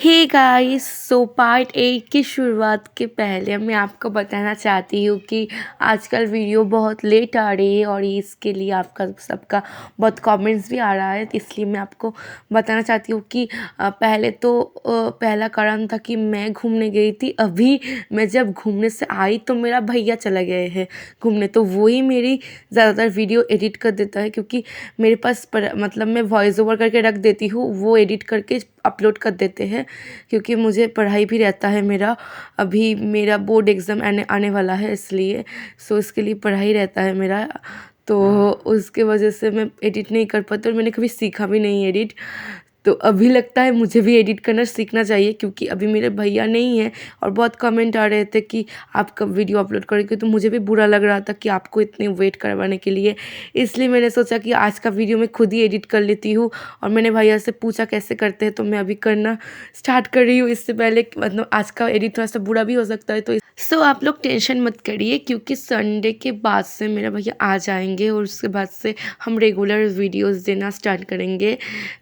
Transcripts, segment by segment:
Hey guys, so part 8 की शुरुआत के पहले मैं आपको बताना चाहती हूँ कि आजकल वीडियो बहुत लेट आ रही है और इसके लिए आपका सबका बहुत कमेंट्स भी आ रहा है। तो इसलिए मैं आपको बताना चाहती हूँ कि पहले तो पहला कारण था कि मैं घूमने गई थी। अभी मैं जब घूमने से आई तो मेरा भैया चला गए हैं घूमने, तो वही मेरी ज़्यादातर वीडियो एडिट कर देता है क्योंकि मेरे पास मतलब मैं वॉइस ओवर करके रख देती हूँ, वो एडिट करके अपलोड कर देते हैं क्योंकि मुझे पढ़ाई भी रहता है। अभी मेरा बोर्ड एग्ज़ाम आने वाला है, इसलिए इसके लिए पढ़ाई रहता है मेरा, तो उसके वजह से मैं एडिट नहीं कर पाती और मैंने कभी सीखा भी नहीं एडिट। तो अभी लगता है मुझे भी एडिट करना सीखना चाहिए क्योंकि अभी मेरे भैया नहीं है और बहुत कमेंट आ रहे थे कि आप कब वीडियो अपलोड करेंगे, तो मुझे भी बुरा लग रहा था कि आपको इतने वेट करवाने के लिए। इसलिए मैंने सोचा कि आज का वीडियो मैं खुद ही एडिट कर लेती हूँ और मैंने भैया से पूछा कैसे करते हैं, तो मैं अभी करना स्टार्ट कर रही हूँ। इससे पहले मतलब आज का एडिट थोड़ा सा बुरा भी हो सकता है, तो आप लोग टेंशन मत करिए क्योंकि संडे के बाद से मेरा भैया आ जाएंगे और उसके बाद से हम रेगुलर वीडियोस देना स्टार्ट करेंगे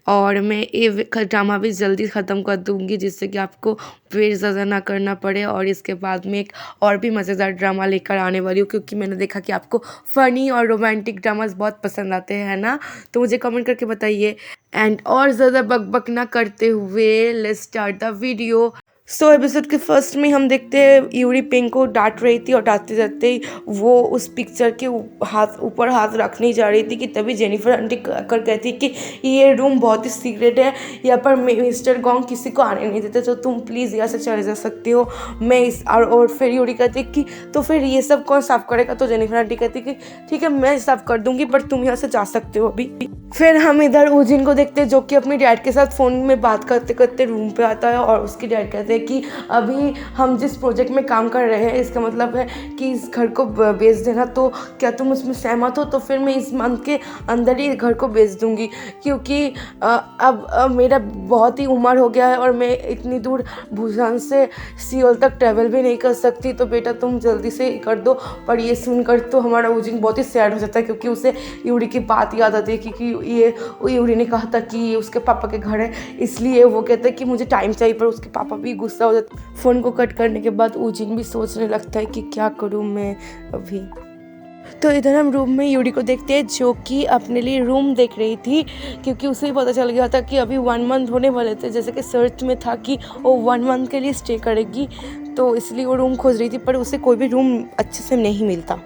और मैं ये ड्रामा भी जल्दी ख़त्म कर दूँगी जिससे कि आपको वेट ज़्यादा ना करना पड़े। और इसके बाद में एक और भी मज़ेदार ड्रामा लेकर आने वाली हूँ क्योंकि मैंने देखा कि आपको फ़नी और रोमांटिक ड्रामास बहुत पसंद आते हैं ना, तो मुझे कमेंट करके बताइए। एंड और ज़्यादा बकबक ना करते हुए let's start the video. Episode के फर्स्ट में हम देखते हैं यूरी पिंक को डांट रही थी और डांटते जाते ही वो उस पिक्चर के ऊपर हाथ रखने जा रही थी कि तभी जेनिफर आंटी कर कहती कि ये रूम बहुत ही सीक्रेट है, यहाँ पर मिस्टर गोंग किसी को आने नहीं देते, तो तुम प्लीज़ यहाँ से चले जा सकती हो। मैं इस और फिर यूरी कहती कि तो फिर ये सब कौन साफ़ करेगा, तो जेनिफर आंटी कहती कि ठीक है मैं साफ़ कर दूँगी पर तुम यहाँ से जा सकते हो अभी। फिर हम इधर उजिन को देखते हैं जो कि अपने डैड के साथ फ़ोन में बात करते करते रूम पे आता है और उसके डैड कहते हैं कि अभी हम जिस प्रोजेक्ट में काम कर रहे हैं इसका मतलब है कि इस घर को बेच देना, तो क्या तुम उसमें सहमत हो? तो फिर मैं इस मंथ के अंदर ही घर को बेच दूंगी क्योंकि अब मेरा बहुत ही उम्र हो गया है और मैं इतनी दूर भूसान से सियोल तक ट्रैवल भी नहीं कर सकती, तो बेटा तुम जल्दी से कर दो। पर ये सुनकर तो हमारा उजिन बहुत ही सैड हो जाता है क्योंकि उसे यूरी की बात याद आती है कि ये यूरी ने कहा था कि ये उसके पापा के घर है, इसलिए वो कहता है कि मुझे टाइम चाहिए, पर उसके पापा भी गुस्सा हो जाता है। फ़ोन को कट करने के बाद उजिन भी सोचने लगता है कि क्या करूँ मैं अभी। तो इधर हम रूम में यूरी को देखते हैं जो कि अपने लिए रूम देख रही थी क्योंकि उसे भी पता चल गया था कि अभी 1 मंथ होने वाले थे, जैसे कि सर्च में था कि वो 1 मंथ के लिए स्टे करेगी, तो इसलिए वो रूम खोज रही थी पर उसे कोई भी रूम अच्छे से नहीं मिलता।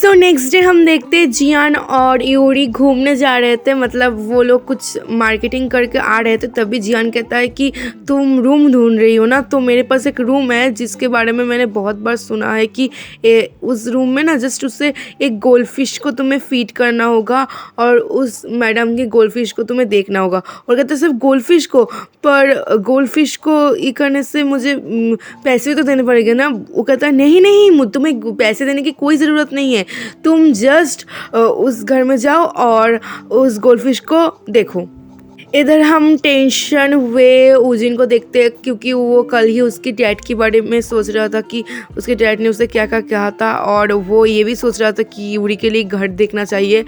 नेक्स्ट डे हम देखते हैं जियान और यूरी घूमने जा रहे थे, मतलब वो लोग कुछ मार्केटिंग करके आ रहे थे। तभी जियान कहता है कि तुम रूम ढूंढ रही हो ना, तो मेरे पास एक रूम है जिसके बारे में मैंने बहुत बार सुना है कि उस रूम में ना जस्ट उससे एक गोल्डफिश को तुम्हें फीड करना होगा और उस मैडम के गोल्डफिश को तुम्हें देखना होगा। और कहते हैं सिर्फ गोल्डफिश को, पर गोल्डफिश को ये करने से मुझे पैसे भी तो देने पड़ेंगे ना। वो कहता है नहीं तुम्हें पैसे देने की कोई ज़रूरत नहीं है, तुम जस्ट उस घर में जाओ और उस गोल्डफिश को देखो। इधर हम टेंशन हुए उजिन को देखते हैं क्योंकि वो कल ही उसके डैड के बारे में सोच रहा था कि उसके डैड ने उसे क्या क्या कहा था और वो ये भी सोच रहा था कि यूरी के लिए घर देखना चाहिए।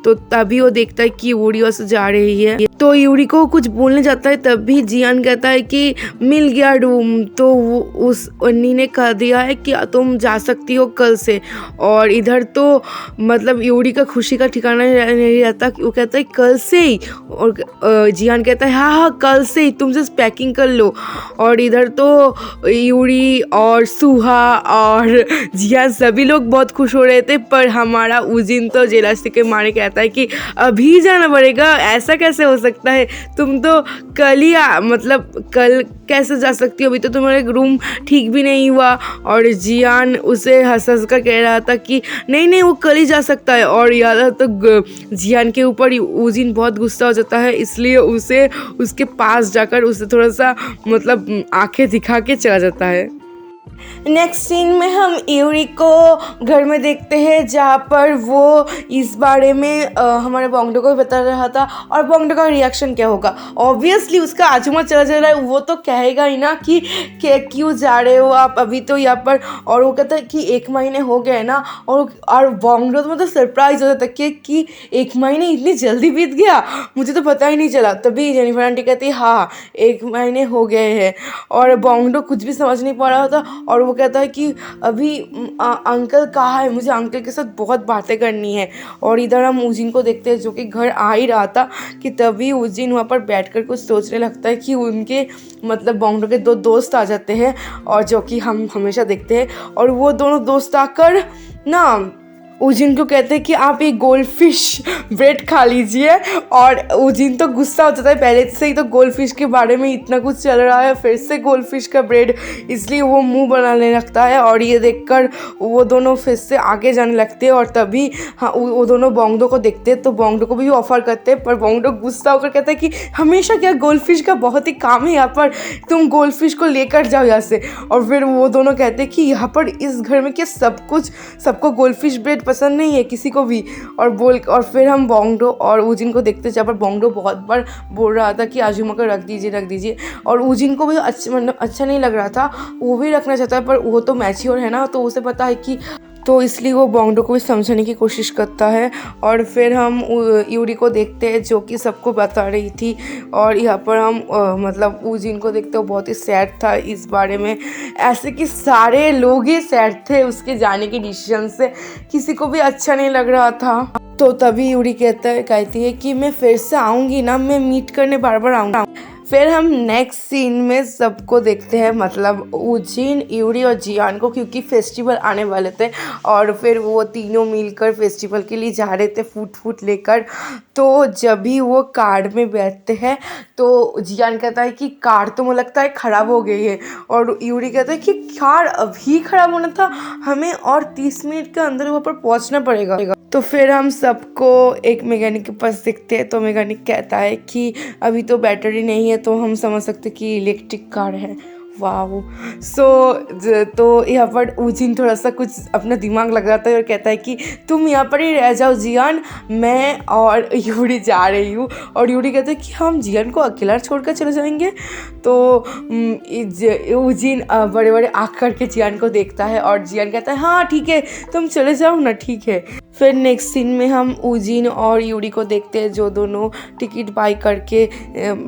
तो तभी वो देखता है कि यूरी वहाँ जा रही है, तो यूरी को कुछ बोलने जाता है। तभी जियान कहता है कि मिल गया रूम, तो उस अन्नी ने कह दिया है कि तुम जा सकती हो कल से। और इधर तो मतलब यूरी का खुशी का ठिकाना नहीं रहता, वो कहता है कल से ही, और जियान कहता है हाँ कल से ही, तुम जस्ट पैकिंग कर लो। और इधर तो यूरी और सुहा और जियान सभी लोग बहुत खुश हो रहे थे, पर हमारा उजिन तो जेलसी के मारे कहता है कि अभी जाना पड़ेगा, ऐसा कैसे हो सकता है, तुम तो कल ही मतलब कल कैसे जा सकती हो, अभी तो तुम्हारा रूम ठीक भी नहीं हुआ। और जियान उसे हंस कर कह रहा था कि नहीं वो कल ही जा सकता है। और याद तो जियान के ऊपर उजिन बहुत गुस्सा हो जाता है, इसलिए उसे उसके पास जाकर उसे थोड़ा सा मतलब आंखें दिखा के चला जाता है। नेक्स्ट सीन में हम यूरी को घर में देखते हैं जहाँ पर वो इस बारे में हमारे बोंगडो को बता रहा था और बोंगडो का रिएक्शन क्या होगा। ऑब्वियसली उसका आजमा चला जा रहा है, वो तो कहेगा ही ना कि क्यों जा रहे हो आप अभी तो यहाँ पर। और वो कहता है कि 1 महीने हो गए ना। और बोंगडो तो मतलब सरप्राइज हो जाता है कि 1 महीने इतनी जल्दी बीत गया, मुझे तो पता ही नहीं चला। तभी जेनिफर आंटी कहती है हाँ 1 महीने हो गए हैं। और बोंगडो कुछ भी समझ नहीं पा रहा था और वो कहता है कि अभी अंकल कहाँ है, मुझे अंकल के साथ बहुत बातें करनी है। और इधर हम उजिन को देखते हैं जो कि घर आ ही रहा था कि तभी उजिन वहाँ पर बैठकर कुछ सोचने लगता है कि उनके मतलब बोंगडो के 2 दोस्त आ जाते हैं और जो कि हम हमेशा देखते हैं। और वो दोनों दोस्त आकर ना उजिन को कहते हैं कि आप एक गोल्ड फिश ब्रेड खा लीजिए। और उजिन तो गुस्सा हो जाता है, पहले से ही तो गोल्ड फिश के बारे में इतना कुछ चल रहा है, फिर से गोल्ड फिश का ब्रेड, इसलिए वो मुंह बनाने लगता है। और ये देखकर वो दोनों फिर से आगे जाने लगते हैं। और तभी हाँ वो दोनों बोंगडो को देखते हैं तो बोंगडो को भी ऑफर करते हैं, पर बोंगडो गुस्सा होकर कहता है कि हमेशा क्या गोल्ड फिश का बहुत ही काम है यहाँ पर, तुम गोल्ड फिश को लेकर जाओ यहाँ से। और फिर वो दोनों कहते हैं कि यहाँ पर इस घर में क्या सबको गोल्ड फिश ब्रेड पसंद नहीं है किसी को भी। और फिर हम बोंगडो और उजिन को देखते जहाँ पर बोंगडो बहुत बार बोल रहा था कि आजुमा को रख दीजिए। और उजिन को भी अच्छा नहीं लग रहा था, वो भी रखना चाहता है पर वो तो मैच्योर है ना, तो उसे पता है कि, तो इसलिए वो बोंगडो को भी समझाने की कोशिश करता है। और फिर हम यूरी को देखते हैं जो कि सबको बता रही थी। और यहाँ पर हम मतलब उजिन को देखते हो बहुत ही सैड था इस बारे में, ऐसे कि सारे लोग ही सैड थे उसके जाने के डिसीजन से, किसी को भी अच्छा नहीं लग रहा था। तो तभी यूरी कहती है कि मैं फिर से आऊँगी ना, मैं मीट करने बार बार आऊँगा। फिर हम नेक्स्ट सीन में सबको देखते हैं मतलब उजिन, यूरी और जियान को, क्योंकि फेस्टिवल आने वाले थे और फिर वो तीनों मिलकर फेस्टिवल के लिए जा रहे थे फूट लेकर। तो जब भी वो कार में बैठते हैं तो जियान कहता है कि कार तो मुझे लगता है ख़राब हो गई है। और यूरी कहता है कि कार अभी ख़राब होना था, हमें और 30 मिनट के अंदर वहाँ पर पहुँचना पड़ेगा। तो फिर हम सबको एक मैकेनिक के पास देखते हैं तो मैकेनिक कहता है कि अभी तो बैटरी नहीं है, तो हम समझ सकते कि इलेक्ट्रिक कार है। वाह। तो यहाँ पर उजिन थोड़ा सा कुछ अपना दिमाग लगाता है और कहता है कि तुम यहाँ पर ही रह जाओ जियान, मैं और यूरी जा रही हूँ। और यूरी कहते हैं कि हम जियान को अकेला छोड़कर चले जाएंगे। तो उजिन बड़े बड़े आँख करके जियान को देखता है और जियान कहता है हाँ ठीक है तुम चले जाओ ना, ठीक है। फिर नेक्स्ट सीन में हम उजिन और यूरी को देखते हैं जो दोनों टिकट बाई करके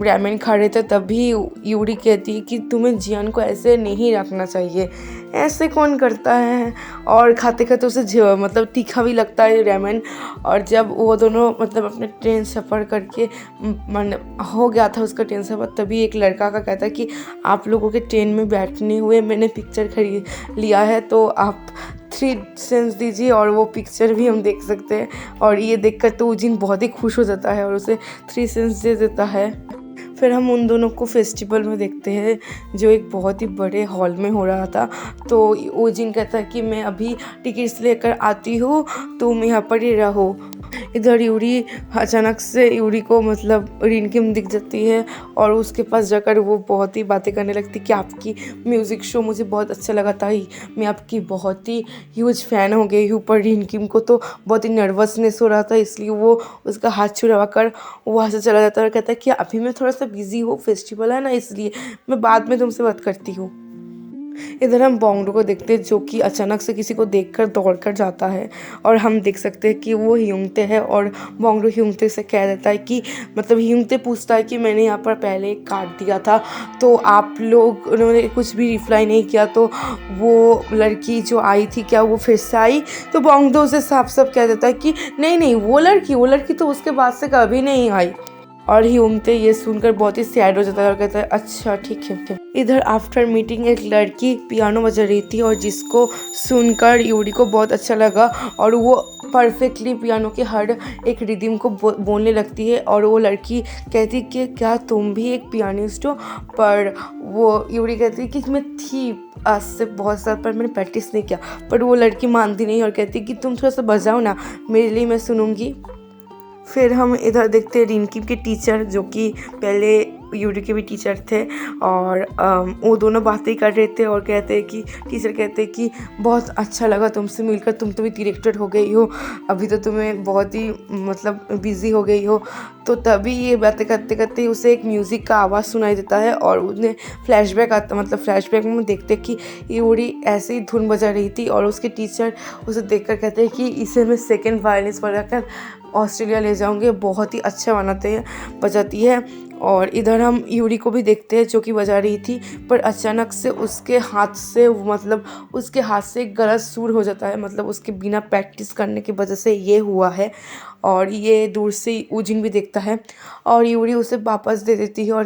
रामेन खा रहे थे। तभी यूरी कहती है कि तुम्हें जियान को ऐसे नहीं रखना चाहिए, ऐसे कौन करता है। और खाते खाते उसे मतलब तीखा भी लगता है रामेन। और जब वो दोनों मतलब अपने ट्रेन सफ़र करके हो गया था उसका ट्रेन सफ़र, तभी एक लड़का का कहता है कि आप लोगों के ट्रेन में बैठने हुए मैंने पिक्चर खरीद लिया है, तो आप 3 सेंस दीजिए और वो पिक्चर भी हम देख सकते हैं। और ये देखकर तो उजिन बहुत ही खुश हो जाता है और उसे 3 सेंस दे देता है। फिर हम उन दोनों को फेस्टिवल में देखते हैं जो एक बहुत ही बड़े हॉल में हो रहा था। तो उजिन कहता है कि मैं अभी टिकट्स लेकर आती हूँ, तुम यहाँ पर ही रहो। इधर यूरी अचानक से यूरी को मतलब रिनकिम दिख जाती है और उसके पास जाकर वो बहुत ही बातें करने लगती कि आपकी म्यूज़िक शो मुझे बहुत अच्छा लगा था, मैं आपकी बहुत ही ह्यूज फ़ैन हो गई हूँ। पर रिनकिम को तो बहुत ही नर्वसनेस हो रहा था, इसलिए वो उसका हाथ छुड़वा कर वहाँ से चला जाता है और कहता है कि अभी मैं थोड़ा सा बिज़ी हूँ, फेस्टिवल है ना, इसलिए मैं बाद में तुमसे बात करती हूँ। इधर हम बोंगडो को देखते हैं जो कि अचानक से किसी को देखकर दौड़कर जाता है और हम देख सकते हैं कि वो ह्यूंगते है। और बोंगडो ह्यूंगते से कह देता है कि मतलब ह्यूंगते पूछता है कि मैंने यहाँ पर पहले एक कार्ड दिया था तो आप लोग उन्होंने कुछ भी रिप्लाई नहीं किया, तो वो लड़की जो आई थी क्या वो फिर से आई। तो बोंगडो से साफ साफ कह देता है कि नहीं वो लड़की तो उसके बाद से कभी नहीं आई। और ह्यूंगते ये सुनकर बहुत ही सैड हो जाता है और कहता है अच्छा ठीक है। इधर आफ्टर मीटिंग एक लड़की पियानो बजा रही थी और जिसको सुनकर यूरी को बहुत अच्छा लगा और वो परफेक्टली पियानो के हर एक रिदम को बोलने लगती है। और वो लड़की कहती कि क्या तुम भी एक पियानिस्ट हो, पर वो यूरी कहती कि मैं थी आज से बहुत साल पर मैंने प्रैक्टिस नहीं किया। पर वो लड़की मानती नहीं और कहती कि तुम थोड़ा सा बजाओ ना मेरे लिए, मैं सुनूंगी। फिर हम इधर देखते हैं रिनकिम के टीचर जो कि पहले यूरी के भी टीचर थे और वो दोनों बातें कर रहे थे और कहते हैं कि टीचर कहते हैं कि बहुत अच्छा लगा तुमसे मिलकर, तुम तो भी डायरेक्टर हो गई हो, अभी तो तुम्हें बहुत ही मतलब बिज़ी हो गई हो। तो तभी ये बातें करते करते उसे एक म्यूज़िक का आवाज़ सुनाई देता है और उन्हें फ्लैशबैक आता, मतलब फ्लैशबैक में देखते कि यूरी ऐसे ही धुन बजा रही थी और उसके टीचर उसे देखकर कहते हैं कि इसे मैं सेकेंड वायलिनिस्ट बनाकर ऑस्ट्रेलिया ले जाऊंगे, बहुत ही अच्छा बजाती है। और इधर हम यूरी को भी देखते हैं जो कि बजा रही थी, पर अचानक से उसके हाथ से एक गलत सुर हो जाता है, मतलब उसके बिना प्रैक्टिस करने की वजह से ये हुआ है। और ये दूर से ऊजिन भी देखता है और यूरी उसे वापस दे देती है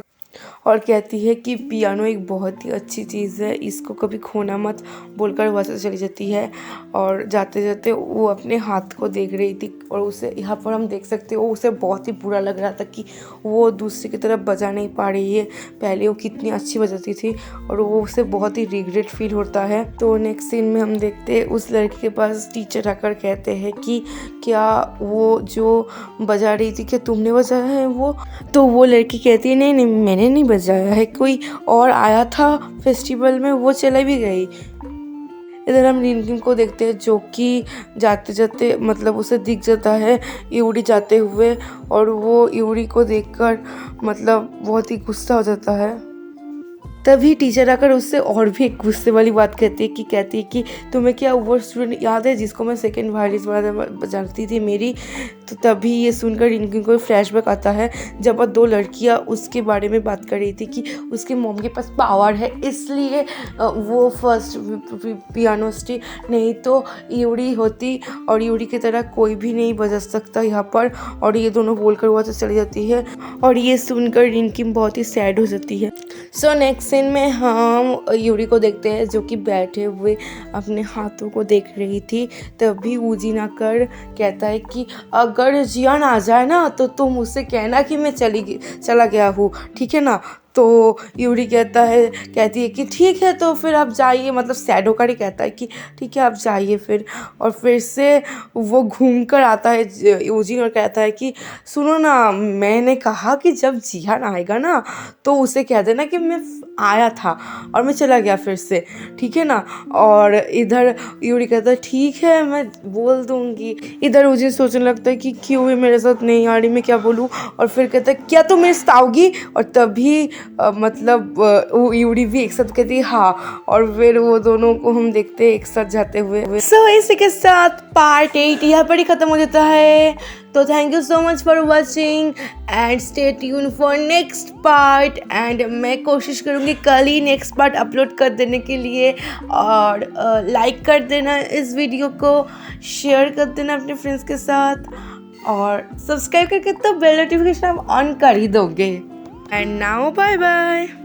और कहती है कि पियानो एक बहुत ही अच्छी चीज़ है, इसको कभी खोना मत बोलकर वहाँ से चली जाती है। और जाते जाते वो अपने हाथ को देख रही थी और उसे यहाँ पर हम देख सकते हो उसे बहुत ही बुरा लग रहा था कि वो दूसरे की तरफ बजा नहीं पा रही है, पहले वो कितनी अच्छी बजाती थी और वो उसे बहुत ही रिग्रेट फील होता है। तो नेक्स्ट सीन में हम देखते हैं उस लड़की के पास टीचर आकर कहते हैं कि क्या वो जो बजा रही थी क्या तुमने बजाया है वो? तो वो लड़की कहती है नहीं मैंने नहीं बजाया है, कोई और आया था फेस्टिवल में, वो चला भी गई। इधर हम रिनकिन को देखते हैं जो कि जाते जाते मतलब उसे दिख जाता है यूरी जाते हुए और वो यूरी को देखकर मतलब बहुत ही गुस्सा हो जाता है। तभी टीचर आकर उससे और भी एक गुस्से वाली बात कहती है कि तुम्हें क्या वो स्टूडेंट याद है जिसको मैं सेकेंड वायलिन बजाती थी मेरी? तो तभी ये सुनकर रिनकिन को फ्लैशबैक आता है जब वह दो लड़कियां उसके बारे में बात कर रही थी कि उसके मॉम के पास पावर है इसलिए वो फर्स्ट पियानोस्ट, नहीं तो यूरी होती और यूरी की तरह कोई भी नहीं बजा सकता यहाँ पर। और ये दोनों बोलकर वहाँ से चली जाती है और ये सुनकर रिनकिन बहुत ही सैड हो जाती है। सो नेक्स्ट सीन में हम यूरी को देखते हैं जो कि बैठे हुए अपने हाथों को देख रही थी। तभी ऊजिन आकर कहता है कि अगर जियान आ जाए ना तो तुम उससे कहना कि मैं चला गया हूँ, ठीक है ना? तो यूरी कहती है कि ठीक है तो फिर आप जाइए, मतलब सैड होकर ही कहता है कि ठीक है आप जाइए फिर। और फिर से वो घूम कर आता है यूजिन और कहता है कि सुनो ना, मैंने कहा कि जब जियान आएगा ना तो उसे कह देना कि मैं आया था और मैं चला गया फिर से, ठीक है ना? और इधर यूरी कहता है ठीक है मैं बोल दूंगी। इधर यूजिन सोचने लगता है कि क्यों ये मेरे साथ नहीं आ रही, मैं क्या बोलूँ? और फिर कहता है क्या तुम मेरे साथ आओगी? और तभी वो यूरी भी एक साथ कहती है हाँ, और फिर वो दोनों को हम देखते हैं एक साथ जाते हुए। सो इसी के साथ पार्ट 8 यहाँ पर ही ख़त्म हो जाता है। तो thank you so much for watching and stay tune for next part. And मैं कोशिश करूँगी कल ही नेक्स्ट पार्ट अपलोड कर देने के लिए। और लाइक कर देना इस वीडियो को, शेयर कर देना अपने फ्रेंड्स के साथ और सब्सक्राइब करके तो बेल नोटिफिकेशन आप ऑन कर ही दोगे। And now bye bye.